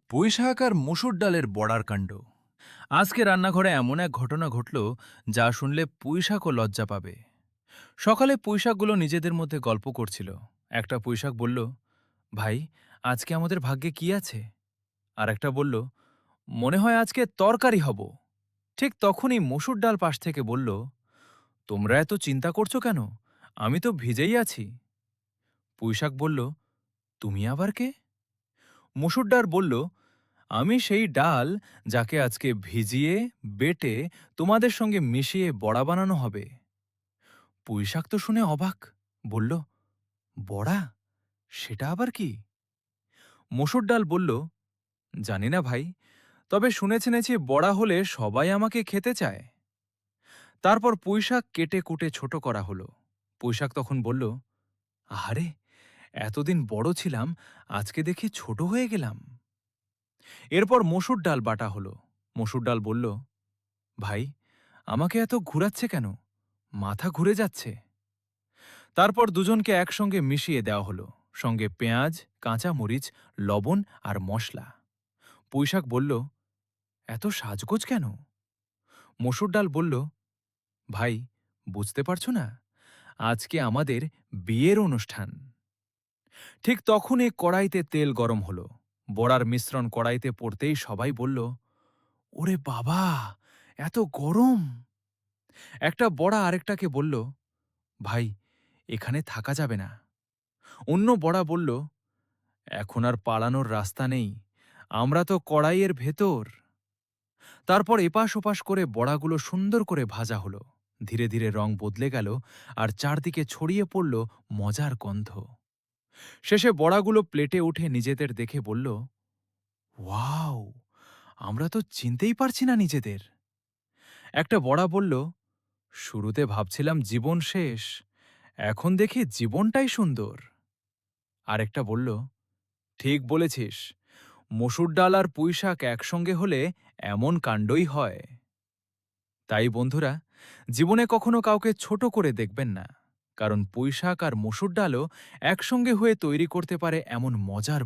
পুঁইশাক আর মসুর ডালের বড়ার কাণ্ড। আজকে রান্নাঘরে এমন এক ঘটনা ঘটল যা শুনলে পুঁইশাকও লজ্জা পাবে। সকালে পুঁইশাকগুলো নিজেদের মধ্যে গল্প করছিল। একটা পুঁইশাক বলল, ভাই, আজকে আমাদের ভাগ্যে কি আছে? আর একটা বলল, মনে হয় আজকে তরকারি হব। ঠিক তখনই মসুর ডাল পাশ থেকে বলল, তোমরা এত চিন্তা করছো কেন? আমি তো ভিজেই আছি। পুঁইশাক বলল, তুমি আবার কে? মসুর ডাল বলল, আমি সেই ডাল যাকে আজকে ভিজিয়ে বেটে তোমাদের সঙ্গে মিশিয়ে বড়া বানানো হবে। পুঁইশাক তো শুনে অবাক, বলল, বড়া? সেটা আবার কি? মসুর ডাল বলল, জানি না ভাই, তবে শুনেছি বড়া হলে সবাই আমাকে খেতে চায়। তারপর পুঁইশাক কেটে কুটে ছোট করা হলো। পুঁইশাক তখন বলল, আহারে, এতদিন বড় ছিলাম, আজকে দেখি ছোট হয়ে গেলাম। এরপর মসুর ডাল বাটা হলো। মসুর ডাল বলল, ভাই, আমাকে এত ঘুরাচ্ছে কেন? মাথা ঘুরে যাচ্ছে। তারপর দুজনকে একসঙ্গে মিশিয়ে দেওয়া হলো, সঙ্গে পেঁয়াজ, কাঁচা মরিচ, লবণ আর মশলা। পুঁইশাক বলল, এত সাজগোজ কেন? মসুর ডাল বলল, ভাই, বুঝতে পারছো না, আজকে আমাদের বিয়ের অনুষ্ঠান। ঠিক তখনই কড়াইতে তেল গরম হলো। বড়ার মিশ্রণ কড়াইতে পড়তেই সবাই বলল, ওরে বাবা, এত গরম! একটা বড়া আরেকটাকে বলল, ভাই, এখানে থাকা যাবে না। অন্য বড়া বলল, এখন আর পালানোর রাস্তা নেই, আমরা তো কড়াইয়ের ভেতর। তারপর এপাশ ওপাশ করে বড়াগুলো সুন্দর করে ভাজা হলো। ধীরে ধীরে রং বদলে গেল, আর চারদিকে ছড়িয়ে পড়ল মজার গন্ধ। শেষে বড়াগুলো প্লেটে উঠে নিজেদের দেখে বলল, ওয়াও, আমরা তো চিনতেই পারছি না নিজেদের। একটা বড়া বলল, শুরুতে ভাবছিলাম জীবন শেষ, এখন দেখি জীবনটাই সুন্দর। আরেকটা বলল, ঠিক বলেছিস, মসুর ডাল আর পুঁইশাক একসঙ্গে হলে এমন কাণ্ডই হয়। তাই বন্ধুরা, জীবনে কখনো কাউকে ছোট করে দেখবেন না, কারণ পুঁইশাক আর মসুর ডালও একসঙ্গে হয়ে তৈরি করতে পারে এমন মজার